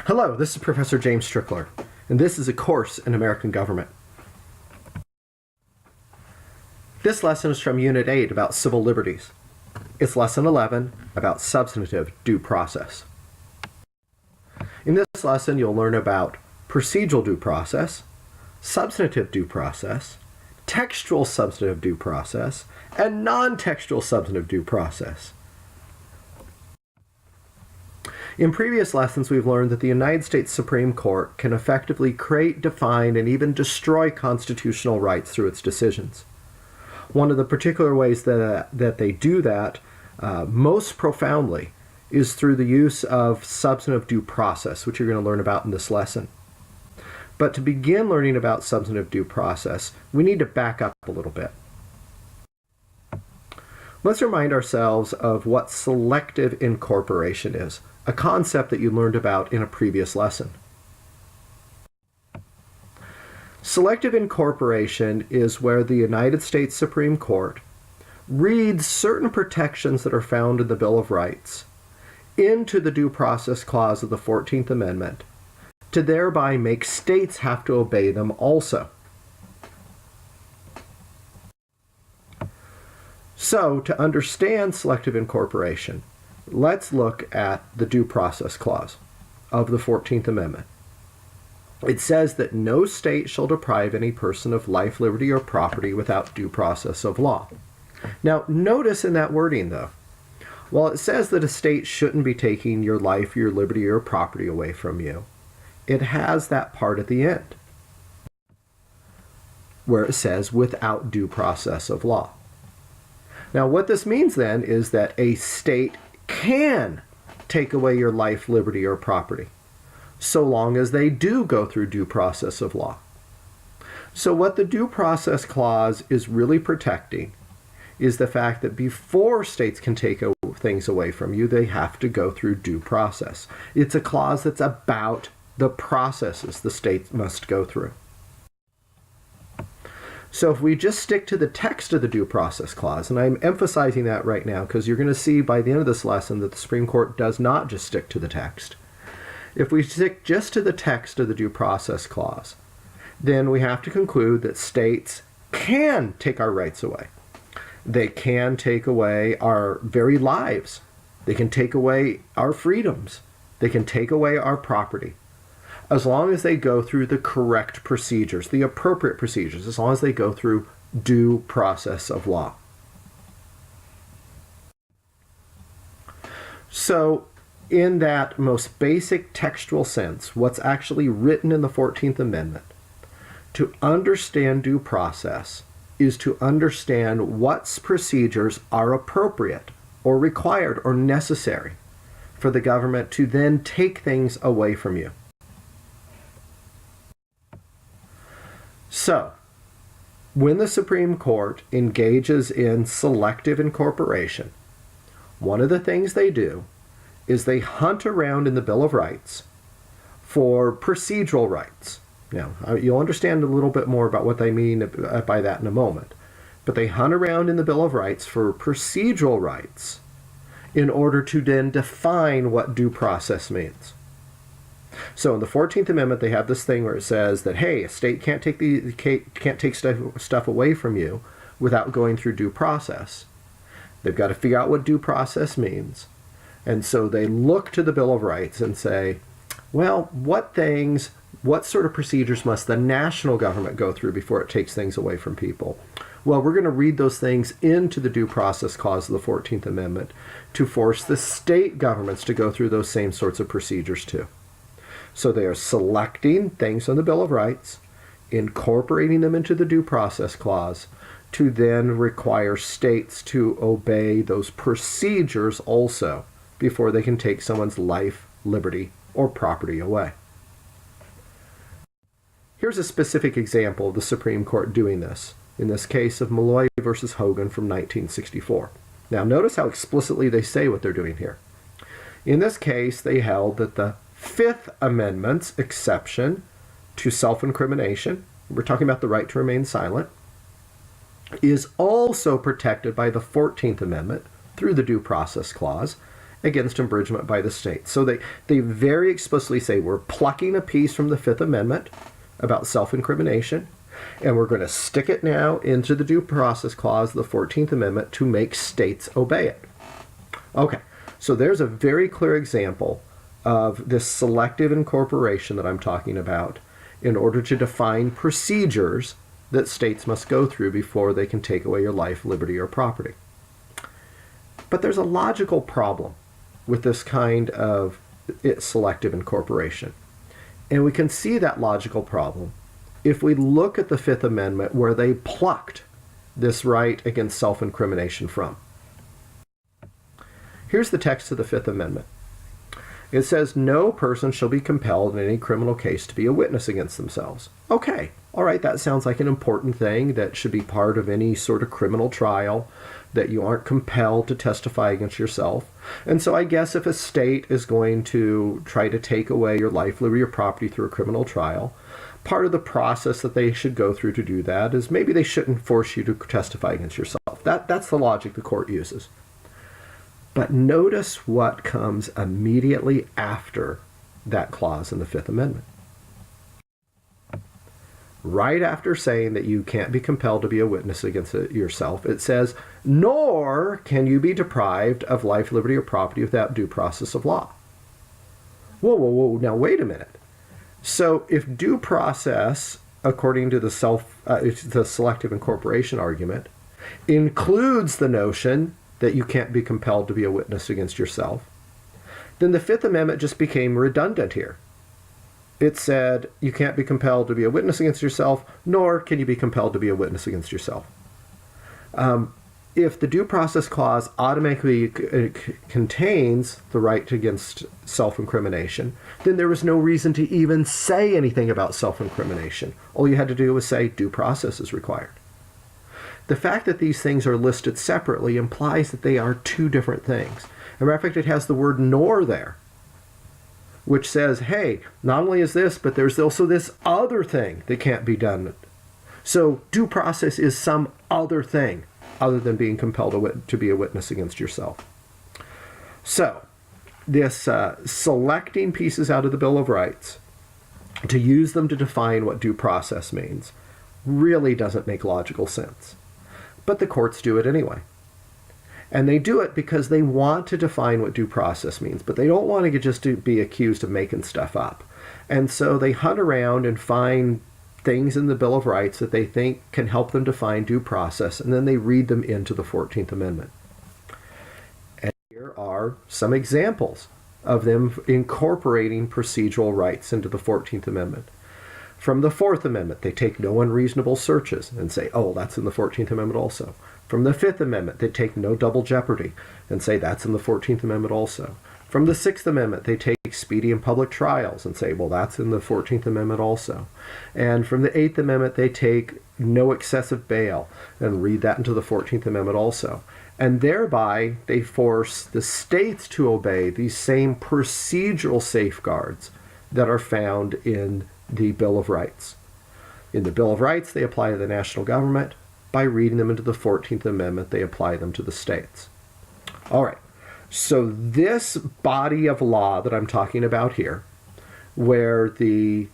Hello, this is Professor James Strickler, and this is a course in American government. This lesson is from Unit 8 about civil liberties. It's Lesson 11 about substantive due process. In this lesson, you'll learn about procedural due process, substantive due process, textual substantive due process, and non-textual substantive due process. In previous lessons, we've learned that the United States Supreme Court can effectively create, define, and even destroy constitutional rights through its decisions. One of the particular ways that they do that most profoundly is through the use of substantive due process, which you're going to learn about in this lesson. But to begin learning about substantive due process, we need to back up a little bit. Let's remind ourselves of what selective incorporation is, a concept that you learned about in a previous lesson. Selective incorporation is where the United States Supreme Court reads certain protections that are found in the Bill of Rights into the Due Process Clause of the 14th Amendment to thereby make states have to obey them also. So, to understand selective incorporation, let's look at the Due Process Clause of the 14th Amendment. It says that no state shall deprive any person of life, liberty, or property without due process of law. Now, notice in that wording, though, while it says that a state shouldn't be taking your life, your liberty, or property away from you, it has that part at the end where it says without due process of law. Now, what this means then is that a state can take away your life, liberty, or property, so long as they do go through due process of law. So what the Due Process Clause is really protecting is the fact that before states can take things away from you, they have to go through due process. It's a clause that's about the processes the states must go through. So if we just stick to the text of the Due Process Clause, and I'm emphasizing that right now because you're going to see by the end of this lesson that the Supreme Court does not just stick to the text. If we stick just to the text of the Due Process Clause, then we have to conclude that states can take our rights away. They can take away our very lives. They can take away our freedoms. They can take away our property, as long as they go through the correct procedures, the appropriate procedures, as long as they go through due process of law. So, in that most basic textual sense, what's actually written in the 14th Amendment, to understand due process is to understand what procedures are appropriate or required or necessary for the government to then take things away from you. So, when the Supreme Court engages in selective incorporation, one of the things they do is they hunt around in the Bill of Rights for procedural rights. Now, you'll understand a little bit more about what they mean by that in a moment. But they hunt around in the Bill of Rights for procedural rights in order to then define what due process means. So in the 14th Amendment, they have this thing where it says that, hey, a state can't take stuff away from you without going through due process. They've got to figure out what due process means. And so they look to the Bill of Rights and say, well, what sort of procedures must the national government go through before it takes things away from people? Well, we're going to read those things into the Due Process Clause of the 14th Amendment to force the state governments to go through those same sorts of procedures too. So they are selecting things on the Bill of Rights, incorporating them into the Due Process Clause, to then require states to obey those procedures also before they can take someone's life, liberty, or property away. Here's a specific example of the Supreme Court doing this, in this case of Malloy versus Hogan from 1964. Now notice how explicitly they say what they're doing here. In this case, they held that the Fifth Amendment's exception to self-incrimination, we're talking about the right to remain silent, is also protected by the 14th Amendment through the Due Process Clause, against abridgment by the state. So they very explicitly say we're plucking a piece from the Fifth Amendment about self-incrimination, and we're going to stick it now into the Due Process Clause of the 14th Amendment to make states obey it. Okay, so there's a very clear example of this selective incorporation that I'm talking about in order to define procedures that states must go through before they can take away your life, liberty, or property. But there's a logical problem with this kind of selective incorporation. And we can see that logical problem if we look at the Fifth Amendment, where they plucked this right against self-incrimination from. Here's the text of the Fifth Amendment. It says, no person shall be compelled in any criminal case to be a witness against themselves. Okay, all right, that sounds like an important thing that should be part of any sort of criminal trial, that you aren't compelled to testify against yourself. And so I guess if a state is going to try to take away your life, liberty, or property through a criminal trial, part of the process that they should go through to do that is maybe they shouldn't force you to testify against yourself. That's the logic the court uses. But notice what comes immediately after that clause in the Fifth Amendment. Right after saying that you can't be compelled to be a witness against yourself, it says, nor can you be deprived of life, liberty, or property without due process of law. Whoa, whoa, whoa, now wait a minute. So if due process, according to the selective incorporation argument, includes the notion that you can't be compelled to be a witness against yourself, then the Fifth Amendment just became redundant here. It said you can't be compelled to be a witness against yourself, nor can you be compelled to be a witness against yourself. If the Due Process Clause automatically contains the right against self-incrimination, then there was no reason to even say anything about self-incrimination. All you had to do was say due process is required. The fact that these things are listed separately implies that they are two different things. As a matter of fact, it has the word nor there, which says, hey, not only is this, but there's also this other thing that can't be done. So due process is some other thing other than being compelled to be a witness against yourself. So this selecting pieces out of the Bill of Rights to use them to define what due process means really doesn't make logical sense. But the courts do it anyway. And they do it because they want to define what due process means, but they don't want to just be accused of making stuff up. And so they hunt around and find things in the Bill of Rights that they think can help them define due process, and then they read them into the 14th Amendment. And here are some examples of them incorporating procedural rights into the 14th Amendment. From the Fourth Amendment, they take no unreasonable searches and say, oh, that's in the 14th Amendment also. From the Fifth Amendment, they take no double jeopardy and say that's in the 14th Amendment also. From the Sixth Amendment, they take speedy and public trials and say, well, that's in the 14th Amendment also. And from the Eighth Amendment, they take no excessive bail and read that into the 14th Amendment also. And thereby, they force the states to obey these same procedural safeguards that are found in the Bill of Rights. In the Bill of Rights, they apply to the national government. By reading them into the 14th Amendment, they apply them to the states. All right, so this body of law that I'm talking about here, where the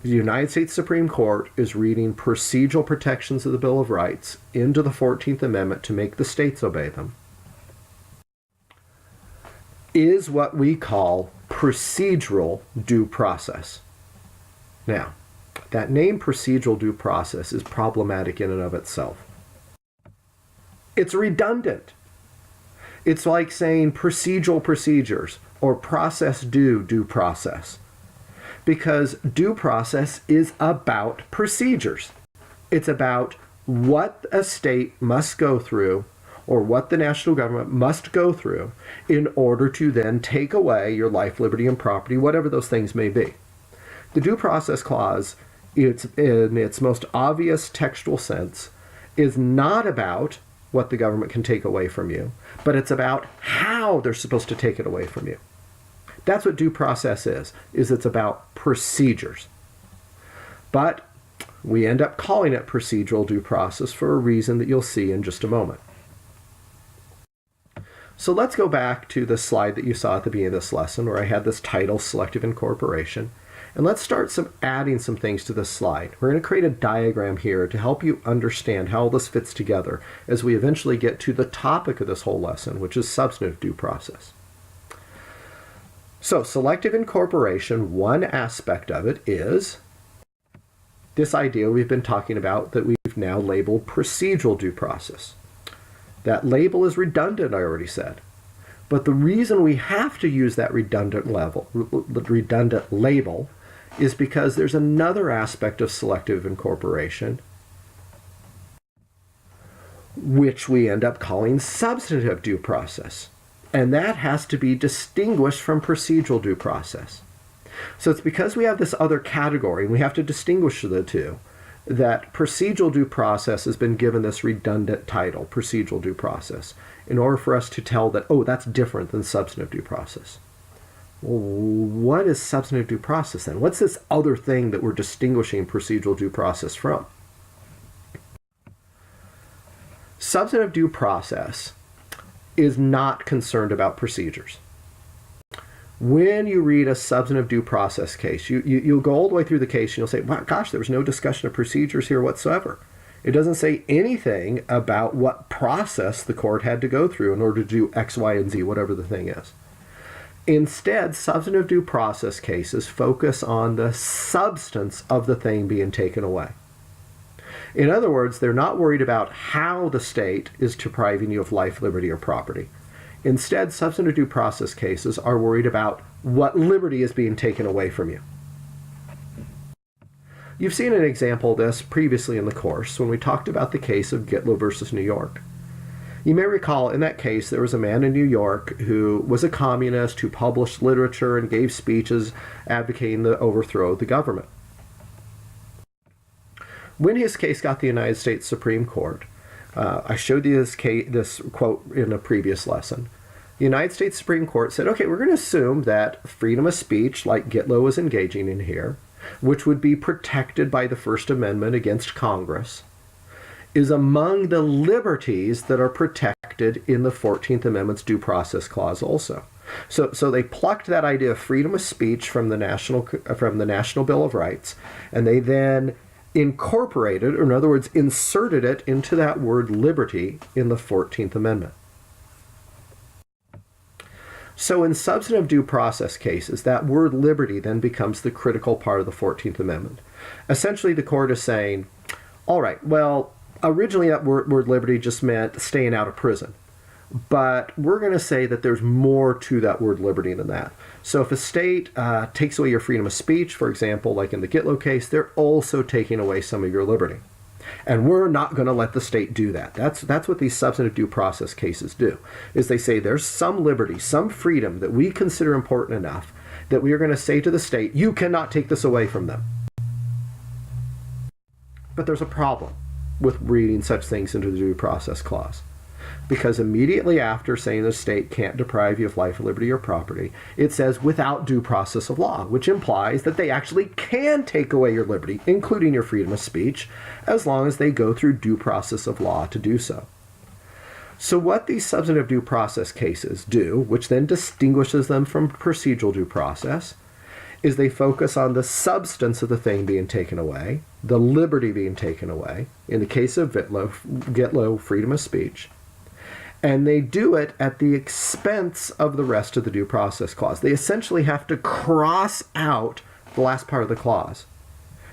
United States Supreme Court is reading procedural protections of the Bill of Rights into the 14th Amendment to make the states obey them, is what we call procedural due process. Now, that name procedural due process is problematic in and of itself. It's redundant. It's like saying procedural procedures or process due process. Because due process is about procedures. It's about what a state must go through or what the national government must go through in order to then take away your life, liberty, and property, whatever those things may be. The Due Process Clause, in its most obvious textual sense, is not about what the government can take away from you, but it's about how they're supposed to take it away from you. That's what due process is it's about procedures. But we end up calling it procedural due process for a reason that you'll see in just a moment. So let's go back to the slide that you saw at the beginning of this lesson where I had this title, Selective Incorporation. And let's start adding some things to this slide. We're going to create a diagram here to help you understand how all this fits together as we eventually get to the topic of this whole lesson, which is substantive due process. So selective incorporation, one aspect of it is this idea we've been talking about that we've now labeled procedural due process. That label is redundant, I already said. But the reason we have to use that redundant label is because there's another aspect of selective incorporation which we end up calling substantive due process. And that has to be distinguished from procedural due process. So it's because we have this other category, and we have to distinguish the two, that procedural due process has been given this redundant title, procedural due process, in order for us to tell that, oh, that's different than substantive due process. Well, what is substantive due process then? What's this other thing that we're distinguishing procedural due process from? Substantive due process is not concerned about procedures. When you read a substantive due process case, you'll go all the way through the case and you'll say, wow, gosh, there was no discussion of procedures here whatsoever. It doesn't say anything about what process the court had to go through in order to do X, Y, and Z, whatever the thing is. Instead, substantive due process cases focus on the substance of the thing being taken away. In other words, they're not worried about how the state is depriving you of life, liberty, or property. Instead, substantive due process cases are worried about what liberty is being taken away from you. You've seen an example of this previously in the course when we talked about the case of Gitlow versus New York. You may recall in that case there was a man in New York who was a communist who published literature and gave speeches advocating the overthrow of the government. When his case got the United States Supreme Court, I showed you this quote in a previous lesson. The United States Supreme Court said, okay, we're going to assume that freedom of speech, like Gitlow was engaging in here, which would be protected by the First Amendment against Congress, is among the liberties that are protected in the 14th Amendment's Due Process Clause also. So they plucked that idea of freedom of speech from the National Bill of Rights, and they then incorporated, or in other words, inserted it into that word liberty in the 14th Amendment. So in substantive due process cases, that word liberty then becomes the critical part of the 14th Amendment. Essentially, the court is saying, all right, well, originally that word liberty just meant staying out of prison. But we're going to say that there's more to that word liberty than that. So if a state takes away your freedom of speech, for example, like in the Gitlow case, they're also taking away some of your liberty. And we're not going to let the state do that. That's what these substantive due process cases do, is they say there's some liberty, some freedom that we consider important enough that we are going to say to the state, you cannot take this away from them. But there's a problem with reading such things into the Due Process Clause. Because immediately after saying the state can't deprive you of life, liberty, or property, it says without due process of law, which implies that they actually can take away your liberty, including your freedom of speech, as long as they go through due process of law to do so. So what these substantive due process cases do, which then distinguishes them from procedural due process, is they focus on the substance of the thing being taken away, the liberty being taken away, in the case of Gitlow, freedom of speech, and they do it at the expense of the rest of the Due Process Clause. They essentially have to cross out the last part of the clause.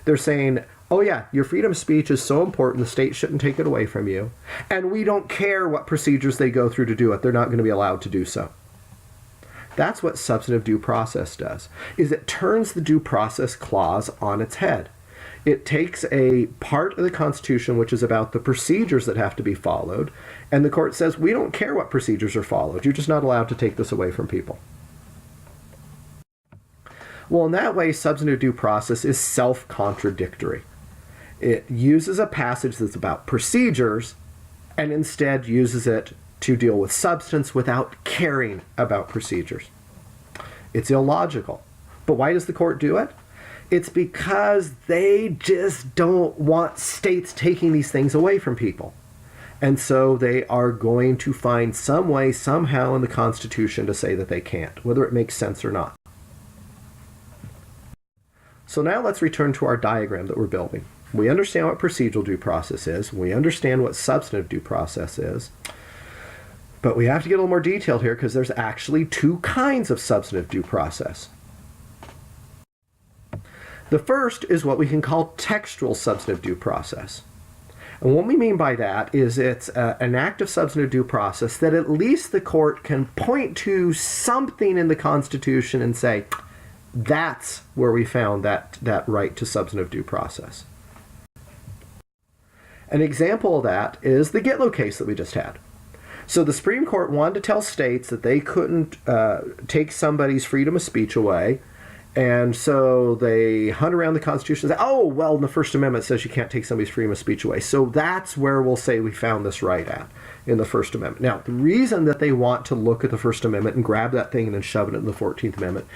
They're saying, oh yeah, your freedom of speech is so important, the state shouldn't take it away from you, and we don't care what procedures they go through to do it. They're not going to be allowed to do so. That's what substantive due process does, is it turns the Due Process Clause on its head. It takes a part of the Constitution which is about the procedures that have to be followed, and the court says, we don't care what procedures are followed. You're just not allowed to take this away from people. Well, in that way, substantive due process is self-contradictory. It uses a passage that's about procedures and instead uses it to deal with substance without caring about procedures. It's illogical. But why does the court do it? It's because they just don't want states taking these things away from people. And so they are going to find some way, somehow in the Constitution to say that they can't, whether it makes sense or not. So now let's return to our diagram that we're building. We understand what procedural due process is. We understand what substantive due process is. But we have to get a little more detailed here because there's actually two kinds of substantive due process. The first is what we can call textual substantive due process. And what we mean by that is it's an act of substantive due process that at least the court can point to something in the Constitution and say, that's where we found that right to substantive due process. An example of that is the Gitlow case that we just had. So the Supreme Court wanted to tell states that they couldn't take somebody's freedom of speech away. And so they hunt around the Constitution and say, oh, well, the First Amendment says you can't take somebody's freedom of speech away. So that's where we'll say we found this right at, in the First Amendment. Now, the reason that they want to look at the First Amendment and grab that thing and then shove it in the 14th Amendment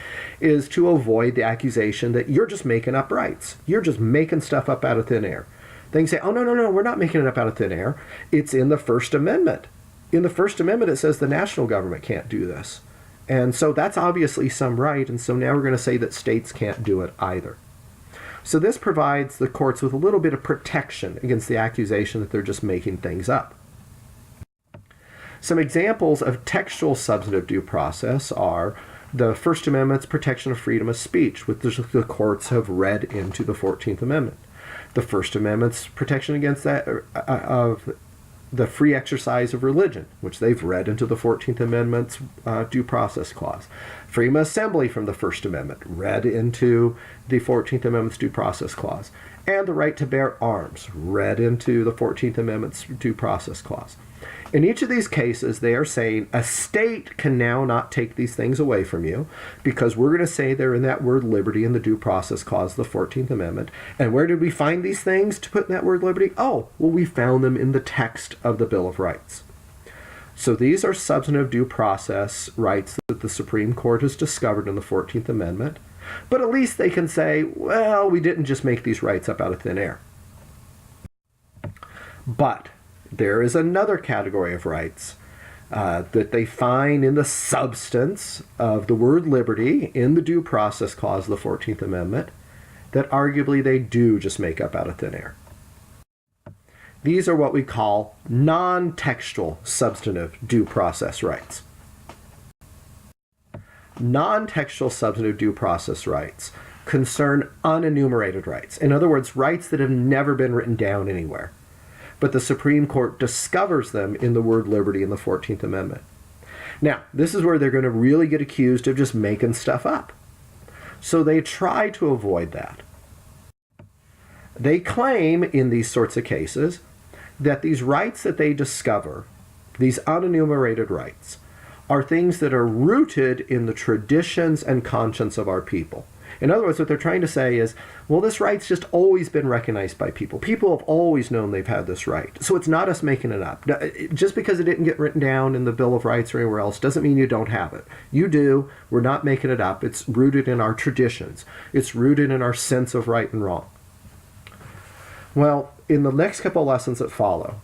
is to avoid the accusation that you're just making up rights. You're just making stuff up out of thin air. They can say, oh, no, we're not making it up out of thin air. It's in the First Amendment. In the First Amendment, it says the national government can't do this. And so that's obviously some right, and so now we're going to say that states can't do it either. So this provides the courts with a little bit of protection against the accusation that they're just making things up. Some examples of textual substantive due process are the First Amendment's protection of freedom of speech, which the courts have read into the 14th Amendment. The First Amendment's protection against that of the free exercise of religion, which they've read into the 14th Amendment's due process clause. Freedom of assembly from the First Amendment, read into the 14th Amendment's due process clause. And the right to bear arms, read into the 14th Amendment's due process clause. In each of these cases, they are saying a state can now not take these things away from you because we're going to say they're in that word liberty in the due process clause of the 14th Amendment. And where did we find these things to put in that word liberty? Oh, well, we found them in the text of the Bill of Rights. So these are substantive due process rights that the Supreme Court has discovered in the 14th Amendment. But at least they can say, well, we didn't just make these rights up out of thin air. But there is another category of rights that they find in the substance of the word liberty in the due process clause of the 14th Amendment that arguably they do just make up out of thin air. These are what we call non-textual substantive due process rights. Non-textual substantive due process rights concern unenumerated rights. In other words, rights that have never been written down anywhere. But the Supreme Court discovers them in the word liberty in the 14th Amendment. Now, this is where they're going to really get accused of just making stuff up. So they try to avoid that. They claim in these sorts of cases that these rights that they discover, these unenumerated rights, are things that are rooted in the traditions and conscience of our people. In other words, what they're trying to say is, well, this right's just always been recognized by people. People have always known they've had this right. So it's not us making it up. Just because it didn't get written down in the Bill of Rights or anywhere else doesn't mean you don't have it. You do. We're not making it up. It's rooted in our traditions. It's rooted in our sense of right and wrong. Well, in the next couple of lessons that follow,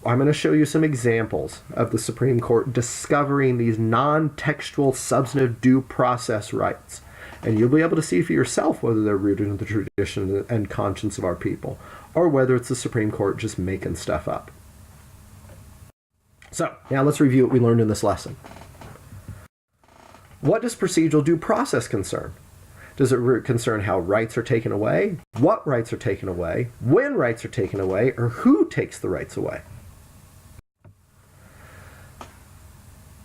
I'm going to show you some examples of the Supreme Court discovering these non-textual substantive due process rights. And you'll be able to see for yourself whether they're rooted in the tradition and conscience of our people, or whether it's the Supreme Court just making stuff up. So, now let's review what we learned in this lesson. What does procedural due process concern? Does it concern how rights are taken away, what rights are taken away, when rights are taken away, or who takes the rights away?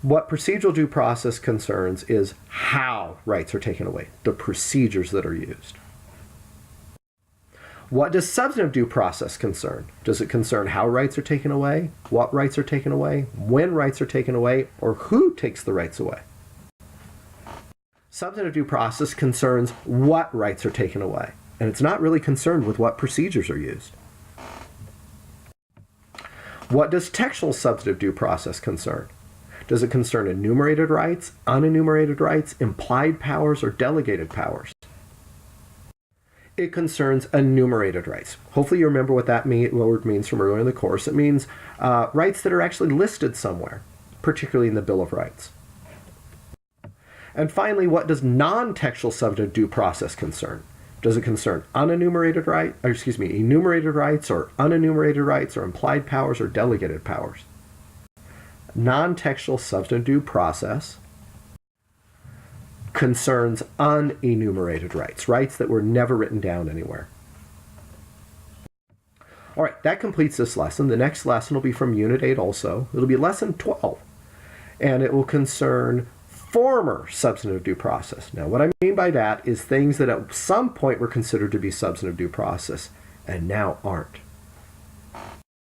What procedural due process concerns is how rights are taken away, the procedures that are used. What does substantive due process concern? Does it concern how rights are taken away, what rights are taken away, when rights are taken away, or who takes the rights away? Substantive due process concerns what rights are taken away, and it's not really concerned with what procedures are used. What does textual substantive due process concern? Does it concern enumerated rights, unenumerated rights, implied powers, or delegated powers? It concerns enumerated rights. Hopefully you remember what that word means from earlier in the course. It means rights that are actually listed somewhere, particularly in the Bill of Rights. And finally, what does non-textual substantive due process concern? Does it concern enumerated rights, or unenumerated rights, or implied powers, or delegated powers? Non-textual substantive due process concerns unenumerated rights, rights that were never written down anywhere. All right, that completes this lesson. The next lesson will be from Unit 8 also. It'll be Lesson 12, and it will concern former substantive due process. Now, what I mean by that is things that at some point were considered to be substantive due process and now aren't.